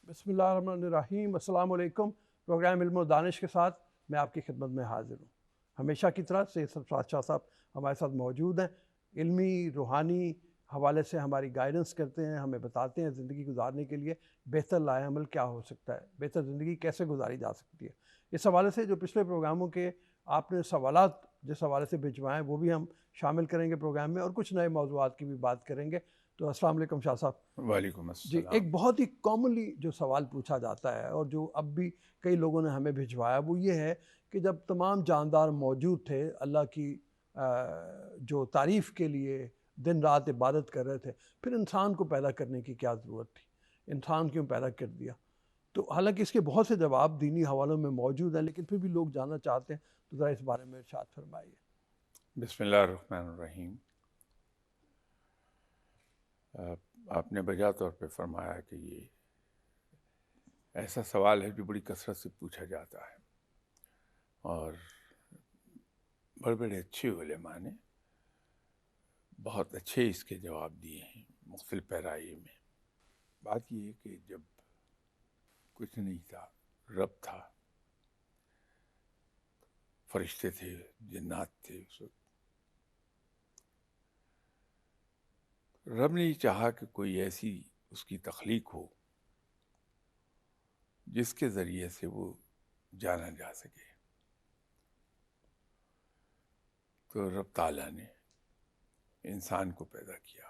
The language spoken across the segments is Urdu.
بسم اللہ الرحمن الرحیم۔ السلام علیکم۔ پروگرام علم و دانش کے ساتھ میں آپ کی خدمت میں حاضر ہوں۔ ہمیشہ کی طرح سید سرفراز شاہ صاحب ہمارے ساتھ موجود ہیں۔ علمی روحانی حوالے سے ہماری گائیڈنس کرتے ہیں، ہمیں بتاتے ہیں زندگی گزارنے کے لیے بہتر لائحہ عمل کیا ہو سکتا ہے، بہتر زندگی کیسے گزاری جا سکتی ہے۔ اس حوالے سے جو پچھلے پروگراموں کے آپ نے سوالات جس حوالے سے بھجوائے ہیں وہ بھی ہم شامل کریں گے پروگرام میں، اور کچھ نئے موضوعات کی بھی بات کریں گے۔ تو السلام علیکم شاہ صاحب۔ وعلیکم جی، السلام۔ ایک بہت ہی کامنلی جو سوال پوچھا جاتا ہے اور جو اب بھی کئی لوگوں نے ہمیں بھجوایا وہ یہ ہے کہ جب تمام جاندار موجود تھے، اللہ کی جو تعریف کے لیے دن رات عبادت کر رہے تھے، پھر انسان کو پیدا کرنے کی کیا ضرورت تھی؟ انسان کیوں پیدا کر دیا؟ تو حالانکہ اس کے بہت سے جواب دینی حوالوں میں موجود ہیں، لیکن پھر بھی لوگ جاننا چاہتے ہیں، تو ذرا اس بارے میں ارشاد فرمائیے۔ بسم اللہ الرحمن الرحیم۔ آپ نے بجا طور پہ فرمایا کہ یہ ایسا سوال ہے جو بڑی کثرت سے پوچھا جاتا ہے، اور بڑے بڑے اچھے علماء نے بہت اچھے اس کے جواب دیے ہیں مختلف پیرائے میں۔ بات یہ ہے کہ جب کچھ نہیں تھا، رب تھا، فرشتے تھے، جنات تھے، اس وقت رب نے یہ چاہا کہ کوئی ایسی اس کی تخلیق ہو جس کے ذریعے سے وہ جانا جا سکے، تو رب تعالیٰ نے انسان کو پیدا کیا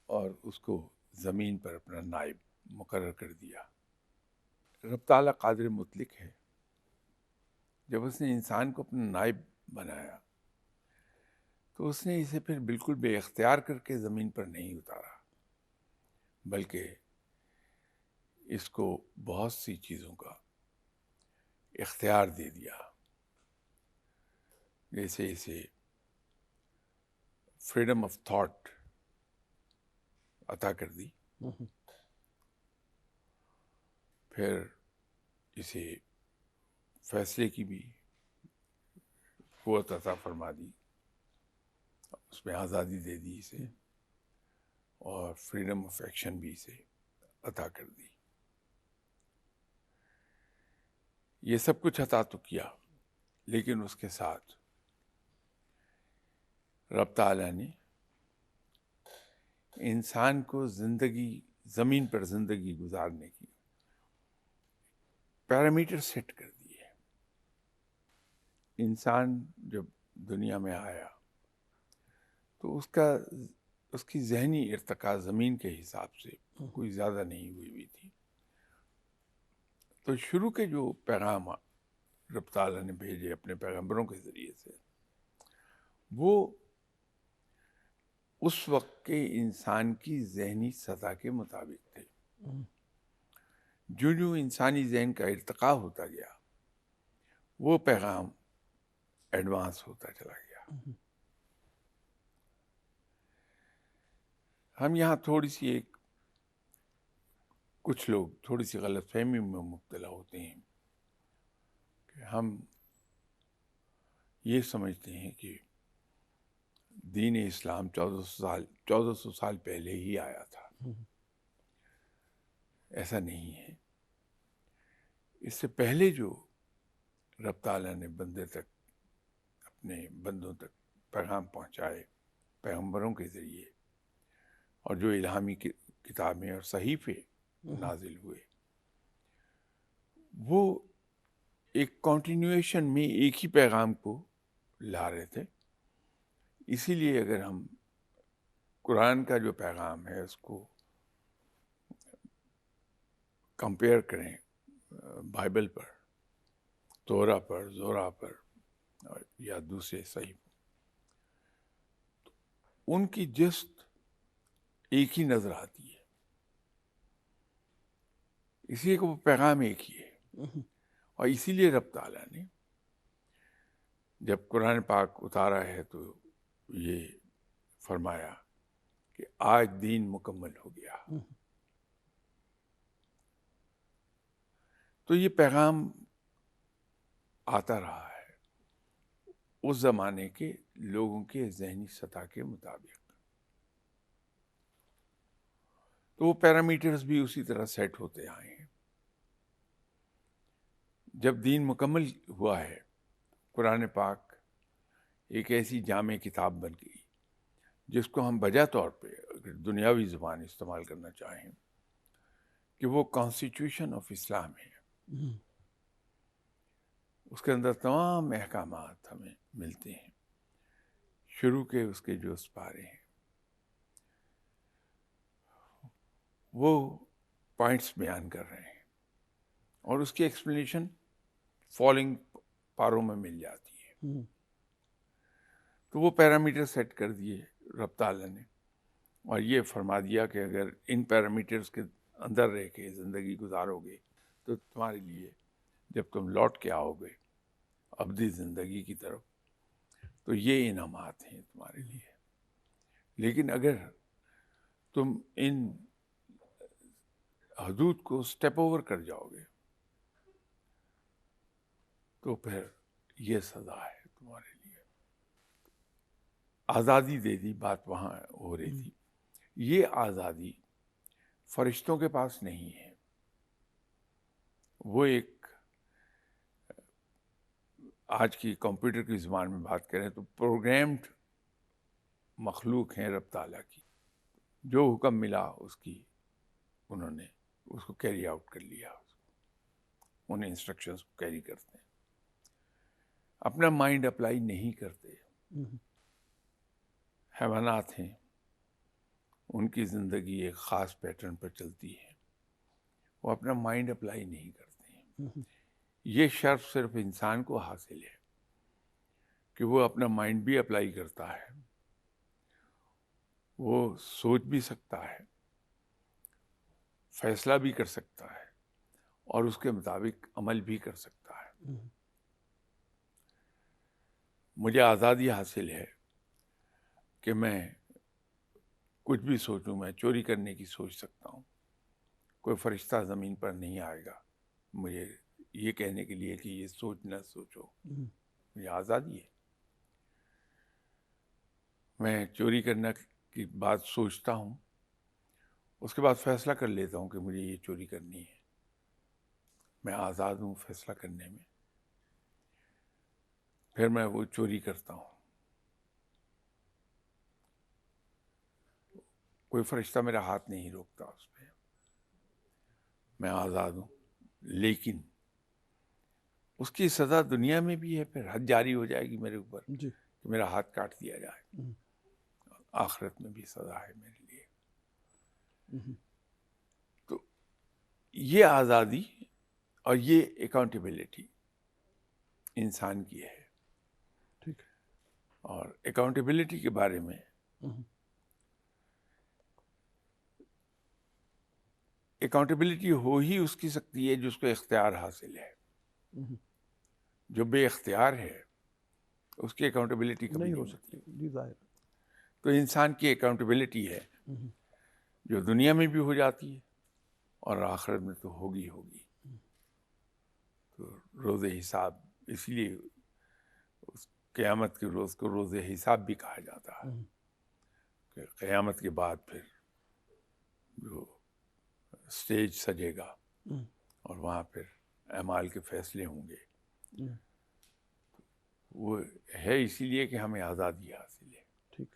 اور اس کو زمین پر اپنا نائب مقرر کر دیا۔ رب تعالیٰ قادر مطلق ہے۔ جب اس نے انسان کو اپنا نائب بنایا تو اس نے اسے پھر بالکل بے اختیار کر کے زمین پر نہیں اتارا، بلکہ اس کو بہت سی چیزوں کا اختیار دے دیا، جیسے اسے فریڈم آف تھاٹ عطا کر دی، پھر اسے فیصلے کی بھی قوت عطا فرما دی، اس میں آزادی دے دی اسے، اور فریڈم آف ایکشن بھی اسے عطا کر دی۔ یہ سب کچھ عطا تو کیا، لیکن اس کے ساتھ رب تعالیٰ نے انسان کو زمین پر زندگی گزارنے کی پیرامیٹر سیٹ کر دیے۔ انسان جب دنیا میں آیا تو اس کی ذہنی ارتقاء زمین کے حساب سے کوئی زیادہ نہیں ہوئی تھی۔ تو شروع کے جو پیغام رب تعالیٰ نے بھیجے اپنے پیغمبروں کے ذریعے سے، وہ اس وقت کے انسان کی ذہنی سطح کے مطابق تھے۔ جو انسانی ذہن کا ارتقاء ہوتا گیا، وہ پیغام ایڈوانس ہوتا چلا گیا۔ ہم یہاں کچھ لوگ تھوڑی سی غلط فہمی میں مبتلا ہوتے ہیں کہ ہم یہ سمجھتے ہیں کہ دین اسلام 1400 سال پہلے ہی آیا تھا۔ ایسا نہیں ہے۔ اس سے پہلے جو رب تعالیٰ نے اپنے بندوں تک پیغام پہنچائے پیغمبروں کے ذریعے، اور جو الہامی کتابیں اور صحیفے نازل ہوئے، وہ ایک کنٹینیویشن میں ایک ہی پیغام کو لا رہے تھے۔ اسی لیے اگر ہم قرآن کا جو پیغام ہے اس کو کمپیئر کریں بائبل پر، تورا پر، زورا پر یا دوسرے صحیح، ان کی جست ایک ہی نظر آتی ہے، اس لیے کہ وہ پیغام ایک ہی ہے۔ اور اسی لیے رب تعالیٰ نے جب قرآن پاک اتارا ہے تو یہ فرمایا کہ آج دین مکمل ہو گیا۔ تو یہ پیغام آتا رہا ہے اس زمانے کے لوگوں کے ذہنی سطح کے مطابق۔ تو وہ پیرامیٹرز بھی اسی طرح سیٹ ہوتے آئے ہیں. جب دین مکمل ہوا ہے، قرآن پاک ایک ایسی جامع کتاب بن گئی جس کو ہم بجا طور پہ اگر دنیاوی زبان استعمال کرنا چاہیں کہ وہ کانسٹیٹیوشن آف اسلام ہے. اس کے اندر تمام احکامات ہمیں ملتے ہیں، شروع کے اس کے جو سپارے ہیں وہ پوائنٹس بیان کر رہے ہیں، اور اس کی ایکسپلینیشن فالوئنگ پاروں میں مل جاتی ہے. تو وہ پیرامیٹر سیٹ کر دیے رب تعالیٰ نے، اور یہ فرما دیا کہ اگر ان پیرامیٹرز کے اندر رہ کے زندگی گزارو گے تو تمہارے لیے جب تم لوٹ کے آؤ گے ابدی زندگی کی طرف تو یہ انعامات ہیں تمہارے لیے. لیکن اگر تم ان حدود کو سٹیپ اوور کر جاؤ گے تو پھر یہ سزا ہے تمہارے لیے. آزادی دے دی، بات وہاں ہو رہی تھی. یہ آزادی فرشتوں کے پاس نہیں ہے، وہ ایک آج کی کمپیوٹر کی زبان میں بات کریں تو پروگرامڈ مخلوق ہیں رب تعالیٰ کی. جو حکم ملا اس کی انہوں نے اس کو کیری آؤٹ کر لیا، ان انسٹرکشنز کو کیری کرتے ہیں، اپنا مائنڈ اپلائی نہیں کرتے. حیوانات ہیں، ان کی زندگی ایک خاص پیٹرن پر چلتی ہے، وہ اپنا مائنڈ اپلائی نہیں کرتے ہیں. یہ شرف صرف انسان کو حاصل ہے کہ وہ اپنا مائنڈ بھی اپلائی کرتا ہے، وہ سوچ بھی سکتا ہے، فیصلہ بھی کر سکتا ہے، اور اس کے مطابق عمل بھی کر سکتا ہے. مجھے آزادی حاصل ہے کہ میں کچھ بھی سوچوں. میں چوری کرنے کی سوچ سکتا ہوں، کوئی فرشتہ زمین پر نہیں آئے گا مجھے یہ کہنے کے لیے کہ یہ سوچ نہ سوچو. مجھے آزادی ہے، میں چوری کرنے کی بات سوچتا ہوں، اس کے بعد فیصلہ کر لیتا ہوں کہ مجھے یہ چوری کرنی ہے. میں آزاد ہوں فیصلہ کرنے میں، پھر میں وہ چوری کرتا ہوں. کوئی فرشتہ میرا ہاتھ نہیں روکتا اس پہ، میں آزاد ہوں. لیکن اس کی سزا دنیا میں بھی ہے، پھر حد جاری ہو جائے گی میرے اوپر کہ میرا ہاتھ کاٹ دیا جائے. آخرت میں بھی سزا ہے میرے لیے. تو یہ آزادی اور یہ اکاؤنٹیبلٹی انسان کی ہے. اور اکاؤنٹیبلٹی کے بارے میں اکاؤنٹیبلٹی ہو ہی اس کی سکتی ہے جس کو اختیار حاصل ہے. جو بے اختیار ہے اس کی اکاؤنٹیبلٹی کبھی نہیں ہو سکتی. تو انسان کی اکاؤنٹیبلٹی ہے جو دنیا میں بھی ہو جاتی ہے اور آخرت میں تو ہوگی. تو روز حساب، اس لیے اس قیامت کے روز کو روز حساب بھی کہا جاتا ہے کہ قیامت کے بعد پھر جو اسٹیج سجے گا اور وہاں پھر اعمال کے فیصلے ہوں گے. وہ ہے اسی لیے کہ ہمیں آزادی حاصل ہے. ٹھیک.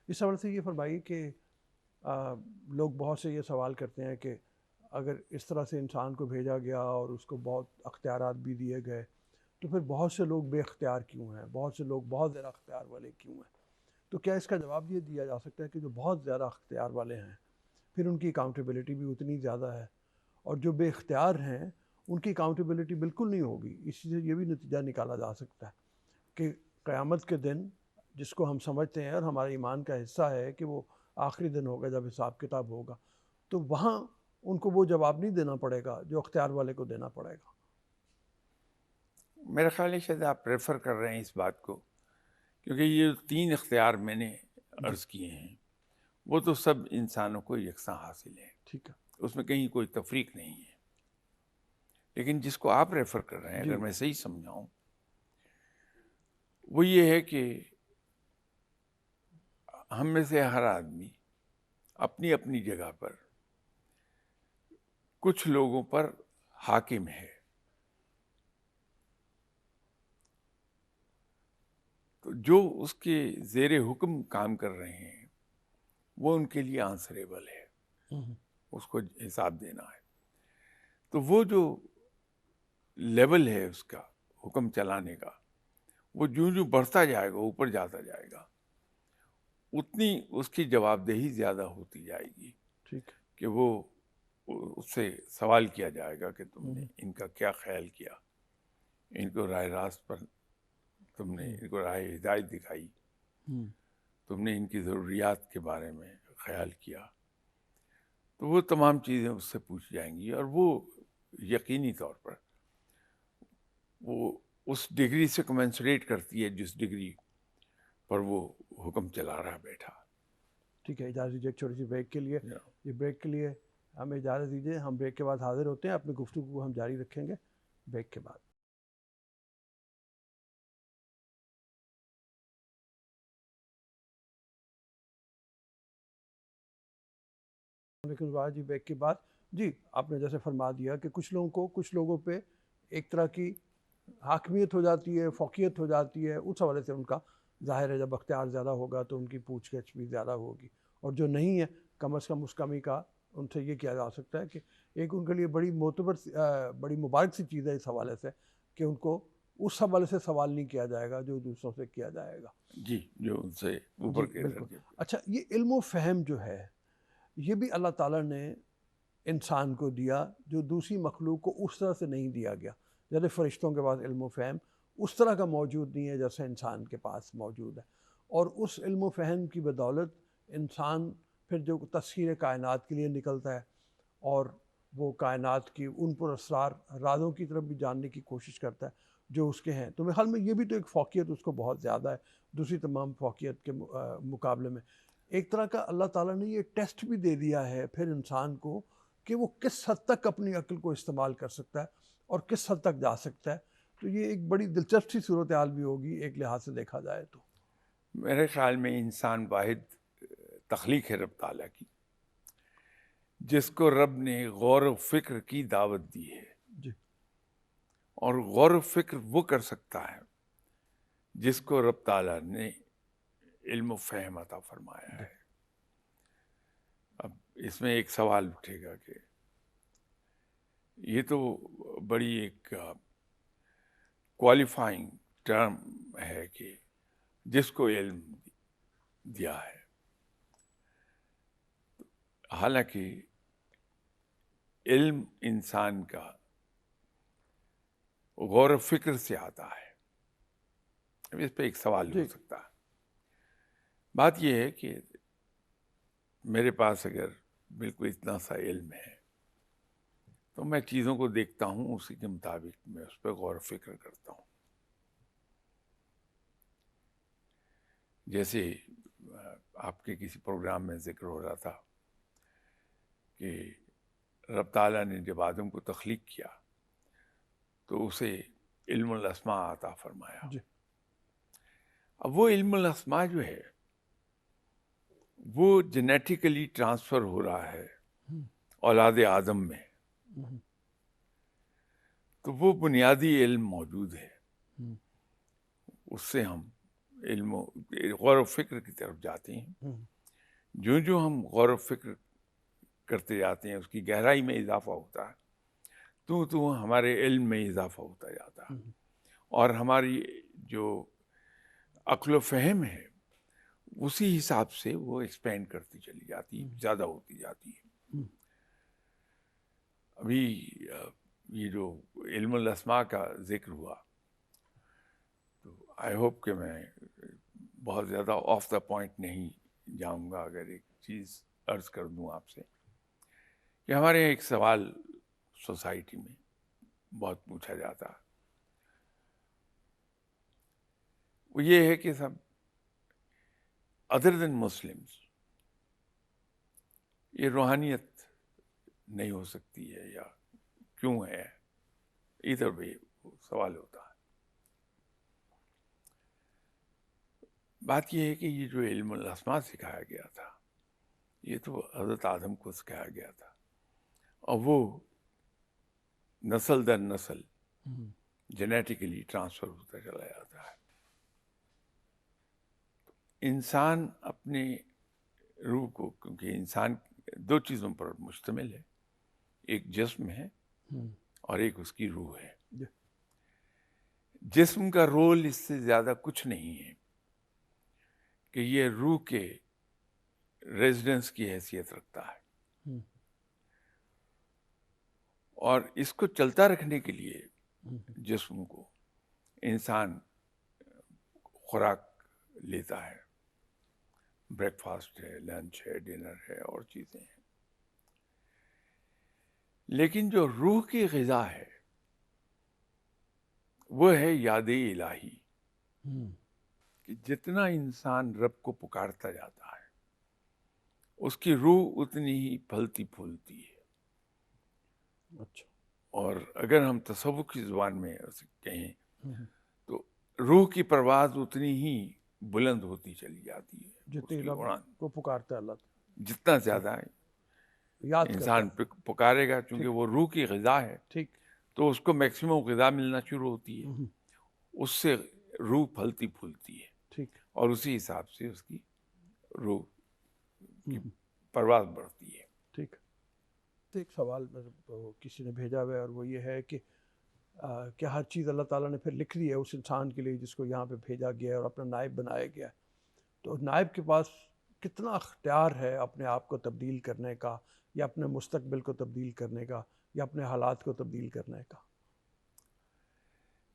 اس حوالے سے یہ فرمائیے کہ لوگ بہت سے یہ سوال کرتے ہیں کہ اگر اس طرح سے انسان کو بھیجا گیا اور اس کو بہت اختیارات بھی دیے گئے تو پھر بہت سے لوگ بے اختیار کیوں ہیں، بہت سے لوگ بہت زیادہ اختیار والے کیوں ہیں؟ تو کیا اس کا جواب یہ دیا جا سکتا ہے کہ جو بہت زیادہ اختیار والے ہیں پھر ان کی اکاؤنٹیبلٹی بھی اتنی زیادہ ہے، اور جو بے اختیار ہیں ان کی اکاؤنٹیبلٹی بالکل نہیں ہوگی؟ اس سے یہ بھی نتیجہ نکالا جا سکتا ہے کہ قیامت کے دن جس کو ہم سمجھتے ہیں اور ہمارے ایمان کا حصہ ہے کہ وہ آخری دن ہوگا جب حساب کتاب ہوگا، تو وہاں ان کو وہ جواب نہیں دینا پڑے گا جو اختیار والے کو دینا پڑے گا. میرا خیال ہے شاید آپ ریفر کر رہے ہیں اس بات کو، کیونکہ یہ 3 اختیار میں نے عرض کیے ہیں وہ تو سب انسانوں کو یکساں حاصل ہیں. ٹھیک ہے. اس میں کہیں کوئی تفریق نہیں ہے. لیکن جس کو آپ ریفر کر رہے ہیں اگر میں صحیح سمجھاؤں وہ یہ ہے کہ ہم میں سے ہر آدمی اپنی اپنی جگہ پر کچھ لوگوں پر حاکم ہے. تو جو اس کے زیر حکم کام کر رہے ہیں وہ ان کے لیے آنسریبل ہے، اس کو حساب دینا ہے. تو وہ جو لیول ہے اس کا حکم چلانے کا، وہ جو بڑھتا جائے گا، اوپر جاتا جائے گا، اتنی اس کی جواب دہی زیادہ ہوتی جائے گی. ٹھیک. کہ وہ اس سے سوال کیا جائے گا کہ تم نے ان کا کیا خیال کیا، ان کو راہ راست پر تم نے ان کو راہ ہدایت دکھائی، تم نے ان کی ضروریات کے بارے میں خیال کیا. تو وہ تمام چیزیں اس سے پوچھ جائیں گی، اور وہ یقینی طور پر وہ اس ڈگری سے کمنسریٹ کرتی ہے جس ڈگری پر وہ حکم چلا رہا بیٹھا. ٹھیک ہے، اجازت دیجیے ایک چھوٹی سی بریک کے لیے. یہ بریک کے لیے ہمیں اجازت دیجیے، ہم بریک کے بعد حاضر ہوتے ہیں. اپنی گفتگو کو ہم جاری رکھیں گے بریک کے بعد. لیکن جی بریک کے بعد جی آپ نے جیسے فرما دیا کہ کچھ لوگوں پہ ایک طرح کی حاکمیت ہو جاتی ہے، فوقیت ہو جاتی ہے. اس حوالے سے ان کا ظاہر ہے جب اختیار زیادہ ہوگا تو ان کی پوچھ گچھ بھی زیادہ ہوگی، اور جو نہیں ہے کم از کم اس کمی کا ان سے یہ کیا جا سکتا ہے کہ ایک ان کے لیے بڑی بڑی مبارک سی چیز ہے اس حوالے سے کہ ان کو اس حوالے سے سوال نہیں کیا جائے گا جو دوسروں سے کیا جائے گا. جی، جو ان سے اوپر کے بالکل. اچھا، یہ علم و فہم جو ہے یہ بھی اللہ تعالیٰ نے انسان کو دیا جو دوسری مخلوق کو اس طرح سے نہیں دیا گیا. جیسے فرشتوں کے پاس علم و فہم اس طرح کا موجود نہیں ہے جیسے انسان کے پاس موجود ہے، اور اس علم و فہم کی بدولت انسان پھر جو تسخیر کائنات کے لیے نکلتا ہے اور وہ کائنات کی ان پر اسرار رازوں کی طرف بھی جاننے کی کوشش کرتا ہے جو اس کے ہیں. تو میرے خیال میں یہ بھی تو ایک فوقیت اس کو بہت زیادہ ہے دوسری تمام فوقیت کے مقابلے میں. ایک طرح کا اللہ تعالیٰ نے یہ ٹیسٹ بھی دے دیا ہے پھر انسان کو کہ وہ کس حد تک اپنی عقل کو استعمال کر سکتا ہے اور کس حد تک جا سکتا ہے. تو یہ ایک بڑی دلچسپ سی صورتحال بھی ہوگی ایک لحاظ سے دیکھا جائے تو. میرے خیال میں انسان واحد تخلیق ہے رب تعالیٰ کی جس کو رب نے غور و فکر کی دعوت دی ہے. جی. اور غور و فکر وہ کر سکتا ہے جس کو رب تعالیٰ نے علم و فہم عطا فرمایا ہے. اب اس میں ایک سوال اٹھے گا کہ یہ تو بڑی ایک کوالیفائنگ ٹرم ہے کہ جس کو علم دیا ہے. حالانکہ علم انسان کا غور و فکر سے آتا ہے. اب اس پہ ایک سوال ہو سکتا ہے. بات یہ ہے کہ میرے پاس اگر بالکل اتنا سا علم ہے تو میں چیزوں کو دیکھتا ہوں، اسی کے مطابق میں اس پہ غور و فکر کرتا ہوں. جیسے آپ کے کسی پروگرام میں ذکر ہو رہا تھا کہ رب تعالیٰ نے جب آدم کو تخلیق کیا تو اسے علم الاسماء عطا فرمایا. جی. اب وہ علم الاسماء جو ہے وہ جینیٹیکلی ٹرانسفر ہو رہا ہے اولاد آدم میں. تو وہ بنیادی علم موجود ہے، اس سے ہم علم غور و فکر کی طرف جاتے ہیں. جو ہم غور و فکر کرتے جاتے ہیں اس کی گہرائی میں اضافہ ہوتا ہے تو ہمارے علم میں اضافہ ہوتا جاتا ہے، اور ہماری جو عقل و فہم ہے اسی حساب سے وہ ایکسپینڈ کرتی چلی جاتی ہے، زیادہ ہوتی جاتی ہے. ابھی یہ جو علم الاسماء کا ذکر ہوا تو آئی ہوپ کہ میں بہت زیادہ آف دا پوائنٹ نہیں جاؤں گا اگر ایک چیز عرض کر دوں آپ سے کہ ہمارے یہاں ایک سوال سوسائٹی میں بہت پوچھا جاتا ہے. وہ یہ ہے کہ سب ادر دین مسلمس یہ روحانیت نہیں ہو سکتی ہے یا کیوں ہے؟ ادھر بھی سوال ہوتا ہے. بات یہ ہے کہ یہ جو علم الاسماء سکھایا گیا تھا یہ تو حضرت آدم کو سکھایا گیا تھا، اور وہ نسل در نسل جینیٹیکلی ٹرانسفر ہوتا چلا جاتا ہے. انسان اپنے روح کو، کیونکہ انسان دو چیزوں پر مشتمل ہے، ایک جسم ہے اور ایک اس کی روح ہے. جسم کا رول اس سے زیادہ کچھ نہیں ہے کہ یہ روح کے ریزیڈنس کی حیثیت رکھتا ہے، اور اس کو چلتا رکھنے کے لیے جسم کو انسان خوراک لیتا ہے، بریک فاسٹ ہے، لنچ ہے، ڈنر ہے، اور چیزیں ہیں. لیکن جو روح کی غذا ہے وہ ہے یاد الہی، کہ جتنا انسان رب کو پکارتا جاتا ہے اس کی روح اتنی ہی پھلتی پھولتی ہے. اچھا. اور اگر ہم تصوف کی زبان میں اسے کہیں تو روح کی پرواز اتنی ہی بلند ہوتی چلی جاتی ہے، جتنی اس کی رب اڑان کو پکارتا ہے اللہ جتنا زیادہ یاد انسان کرتا ہے. پکارے گا، چونکہ وہ روح کی غذا ہے ٹھیک. تو اس کو میکسیمم غذا ملنا شروع ہوتی ہے، اس سے روح پھلتی پھولتی ہے، ٹھیک. اور اسی حساب سے اس کی روح کی پرواز بڑھتی ہے. ٹھیک. ایک سوال کسی نے بھیجا ہوا ہے، اور وہ یہ ہے کہ کیا ہر چیز اللہ تعالیٰ نے پھر لکھ دی ہے اس انسان کے لیے جس کو یہاں پہ بھیجا گیا ہے اور اپنا نائب بنایا گیا ہے؟ تو نائب کے پاس کتنا اختیار ہے اپنے آپ کو تبدیل کرنے کا، یا اپنے مستقبل کو تبدیل کرنے کا، یا اپنے حالات کو تبدیل کرنے کا؟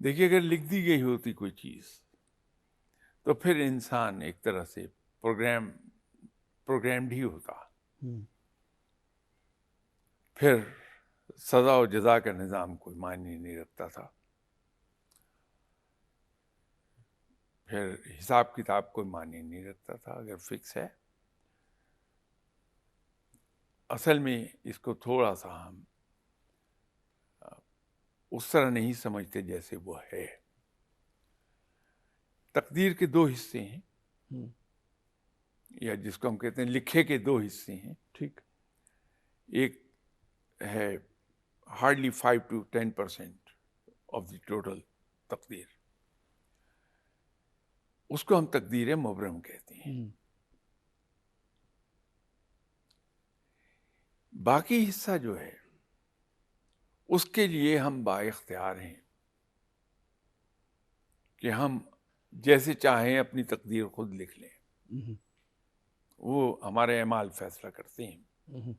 دیکھیے، اگر لکھ دی گئی ہوتی کوئی چیز تو پھر انسان ایک طرح سے پروگرامڈ ہی ہوتا، پھر سزا و جزا کا نظام کوئی معنی نہیں رکھتا تھا، پھر حساب کتاب کوئی معنی نہیں رکھتا تھا. اگر فکس ہے، اصل میں اس کو تھوڑا سا ہم اس طرح نہیں سمجھتے جیسے وہ ہے. تقدیر کے دو حصے ہیں، یا جس کو ہم کہتے ہیں لکھے کے دو حصے ہیں. ٹھیک. ایک ہے hardly 5 to 10% of the total تقدیر، اس کو ہم تقدیر مبرم کہتے ہیں. باقی حصہ جو ہے اس کے لیے ہم با اختیار ہیں کہ ہم جیسے چاہیں اپنی تقدیر خود لکھ لیں. وہ ہمارے اعمال فیصلہ کرتے ہیں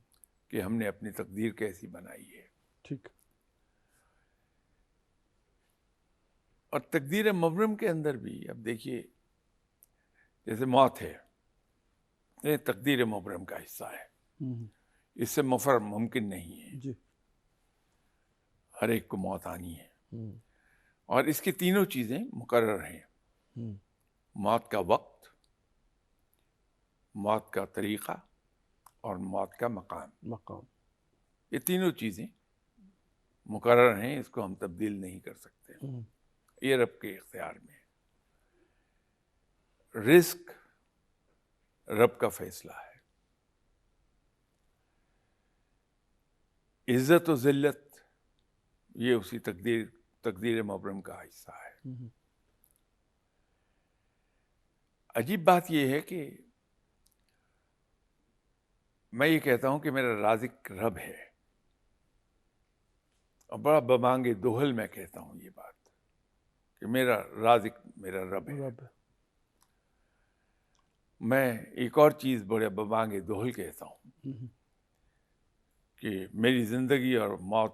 کہ ہم نے اپنی تقدیر کیسی بنائی ہے. ٹھیک. اور تقدیر مبرم کے اندر بھی اب دیکھیے، جیسے موت ہے، یہ تقدیر مبرم کا حصہ ہے، اس سے مفر ممکن نہیں ہے. جی. ہر ایک کو موت آنی ہے، اور اس کی تینوں چیزیں مقرر ہیں: موت کا وقت، موت کا طریقہ، اور موت کا مقام. یہ تینوں چیزیں مقرر ہیں، اس کو ہم تبدیل نہیں کر سکتے. یہ رب کے اختیار میں ہے. رزق رب کا فیصلہ ہے. عزت و ذلت یہ اسی تقدیر مبرم کا حصہ ہے. عجیب بات یہ ہے کہ میں یہ کہتا ہوں کہ میرا رازق رب ہے، اور بڑا ببانگ دوہل میں کہتا ہوں یہ بات کہ میرا رازق میرا رب ہے. میں ایک اور چیز بڑے ببانگ دوہل کہتا ہوں کہ میری زندگی اور موت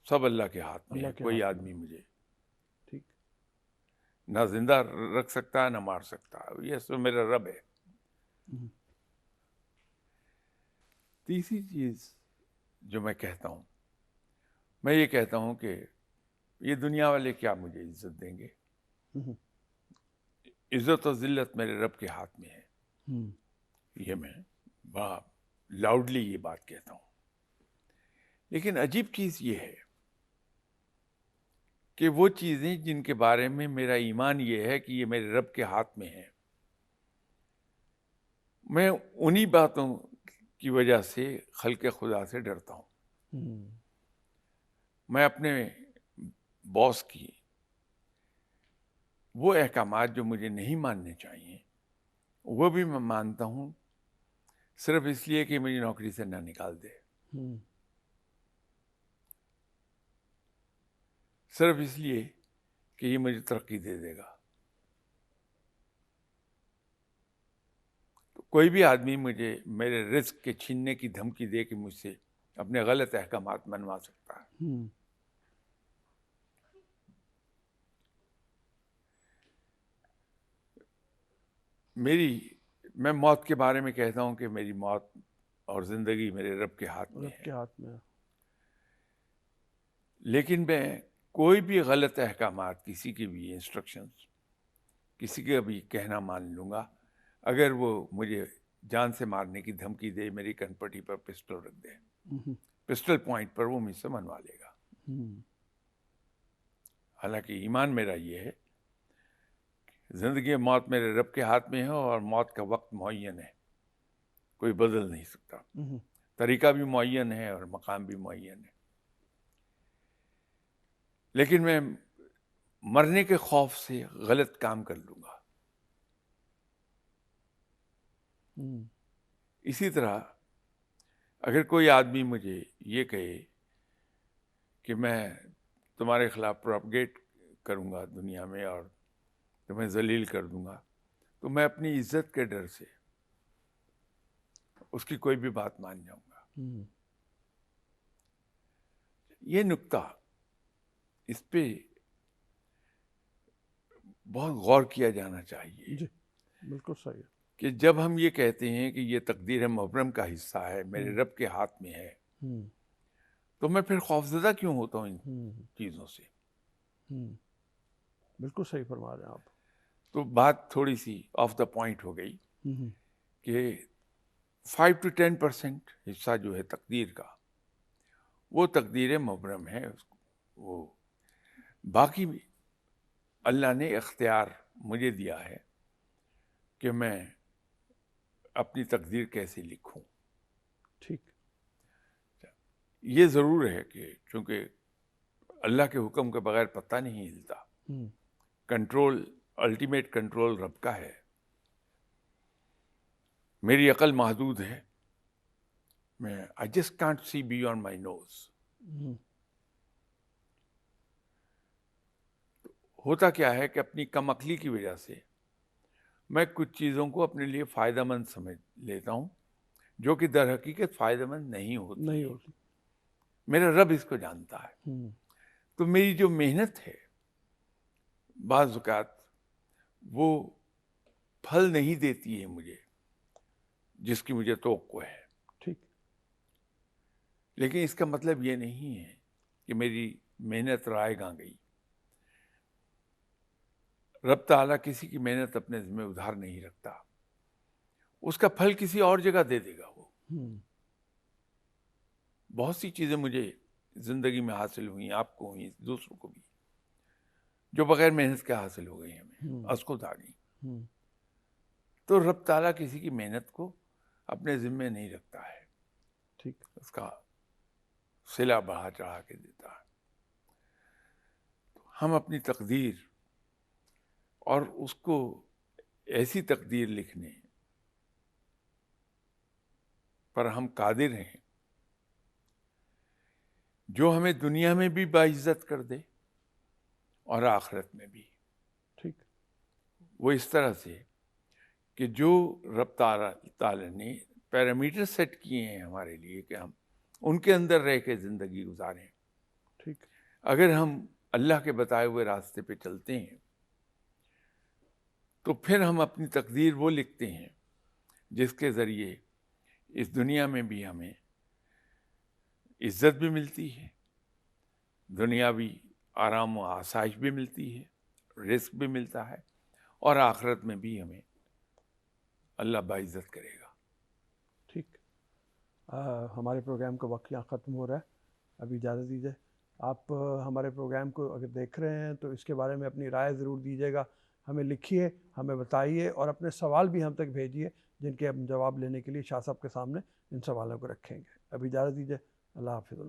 سب اللہ کے ہاتھ میں ہے. کوئی آدمی مجھے نہ زندہ رکھ سکتا ہے نہ مار سکتا ہے. یہ سب میرا رب ہے. تیسری چیز جو میں کہتا ہوں، میں یہ کہتا ہوں کہ یہ دنیا والے کیا مجھے عزت دیں گے؟ عزت و ذلت میرے رب کے ہاتھ میں ہے. یہ میں بڑا لاؤڈلی یہ بات کہتا ہوں. لیکن عجیب چیز یہ ہے کہ وہ چیزیں جن کے بارے میں میرا ایمان یہ ہے کہ یہ میرے رب کے ہاتھ میں ہے، میں انہی باتوں کی وجہ سے خلق خدا سے ڈرتا ہوں. میں اپنے باس کی وہ احکامات جو مجھے نہیں ماننے چاہیے وہ بھی میں مانتا ہوں، صرف اس لیے کہ مجھے نوکری سے نہ نکال دے، ہوں، صرف اس لیے کہ یہ مجھے ترقی دے دے گا۔ تو کوئی بھی آدمی مجھے میرے رزق کے چھیننے کی دھمکی دے کہ مجھ سے اپنے غلط احکامات منوا سکتا ہے۔ ہوں، میں موت کے بارے میں کہتا ہوں کہ میری موت اور زندگی میرے رب کے ہاتھ میں رب ہے، کے ہاتھ میں ہے۔ لیکن میں کوئی بھی غلط احکامات، کسی کی بھی انسٹرکشنز، کسی کا بھی کہنا مان لوں گا اگر وہ مجھے جان سے مارنے کی دھمکی دے، میری کنپٹی پر پسٹل رکھ دے، ہوں، پسٹل پوائنٹ پر وہ مجھ سے منوا لے گا۔ ہوں، حالانکہ ایمان میرا یہ ہے زندگی اور موت میرے رب کے ہاتھ میں ہے، اور موت کا وقت معین ہے، کوئی بدل نہیں سکتا، ہوں، طریقہ بھی معین ہے اور مقام بھی معین ہے۔ لیکن میں مرنے کے خوف سے غلط کام کر لوں گا۔ ہوں، اسی طرح اگر کوئی آدمی مجھے یہ کہے کہ میں تمہارے خلاف پروپگیٹ کروں گا دنیا میں اور تمہیں ذلیل کر دوں گا، تو میں اپنی عزت کے ڈر سے اس کی کوئی بھی بات مان جاؤں گا۔ ہوں، یہ نکتہ، اس پہ بہت غور کیا جانا چاہیے جی بالکل صحیح ہے۔ کہ جب ہم یہ کہتے ہیں کہ یہ تقدیر مبرم کا حصہ ہے، میرے رب کے ہاتھ میں ہے، ہوں، تو میں پھر خوفزدہ کیوں ہوتا ہوں ان ہوں، چیزوں سے؟ ہوں، بالکل صحیح فرما رہے ہیں آپ۔ تو بات تھوڑی سی آف دا پوائنٹ ہو گئی ہوں، کہ 5 to 10% حصہ جو ہے تقدیر کا، وہ تقدیر مبرم ہے، وہ باقی بھی اللہ نے اختیار مجھے دیا ہے کہ میں اپنی تقدیر کیسے لکھوں۔ ٹھیک۔ یہ ضرور ہے کہ چونکہ اللہ کے حکم کے بغیر پتہ نہیں ہلتا، ہوں، کنٹرول، الٹیمیٹ کنٹرول رب کا ہے۔ میری عقل محدود ہے، میں I just can't see beyond my nose۔ ہوں، ہوتا کیا ہے کہ اپنی کم عقلی کی وجہ سے میں کچھ چیزوں کو اپنے لیے فائدہ مند سمجھ لیتا ہوں جو کہ در حقیقت فائدہ مند نہیں ہوتی نہیں ہے۔ ہوتی۔ میرا رب اس کو جانتا ہے۔ ہوں، تو میری جو محنت ہے بعض اوقات وہ پھل نہیں دیتی ہے مجھے جس کی مجھے توقع ہے، ٹھیک۔ لیکن اس کا مطلب یہ نہیں ہے کہ میری محنت رائے گاں گئی۔ رب تعالیٰ کسی کی محنت اپنے ذمہ ادھار نہیں رکھتا، اس کا پھل کسی اور جگہ دے دے گا۔ وہ ہوں، بہت سی چیزیں مجھے زندگی میں حاصل ہوئیں، آپ کو ہوئیں، دوسروں کو بھی، جو بغیر محنت کے حاصل ہو گئی، ہمیں از خود آ گئی۔ ہوں، تو رب تعالیٰ کسی کی محنت کو اپنے ذمے نہیں رکھتا ہے، ٹھیک۔ اس کا صلہ بڑھا چڑھا کے دیتا ہے۔ ہم اپنی تقدیر اور اس کو ایسی تقدیر لکھنے پر ہم قادر ہیں جو ہمیں دنیا میں بھی باعزت کر دے اور آخرت میں بھی۔ ٹھیک۔ وہ اس طرح سے کہ جو رب تعالیٰ نے پیرامیٹر سیٹ کیے ہیں ہمارے لیے کہ ہم ان کے اندر رہ کے زندگی گزاریں۔ ٹھیک۔ اگر ہم اللہ کے بتائے ہوئے راستے پہ چلتے ہیں تو پھر ہم اپنی تقدیر وہ لکھتے ہیں جس کے ذریعے اس دنیا میں بھی ہمیں عزت بھی ملتی ہے، دنیاوی آرام و آسائش بھی ملتی ہے، رزق بھی ملتا ہے، اور آخرت میں بھی ہمیں اللہ باعزت کرے گا۔ ٹھیک۔ ہمارے پروگرام کا وقت یہاں ختم ہو رہا ہے، ابھی اجازت دیجیے۔ آپ ہمارے پروگرام کو اگر دیکھ رہے ہیں تو اس کے بارے میں اپنی رائے ضرور دیجیے گا، ہمیں لکھیے، ہمیں بتائیے، اور اپنے سوال بھی ہم تک بھیجیے جن کے ہم جواب لینے کے لیے شاہ صاحب کے سامنے ان سوالوں کو رکھیں گے۔ ابھی اجازت دیجیے، اللہ حافظ۔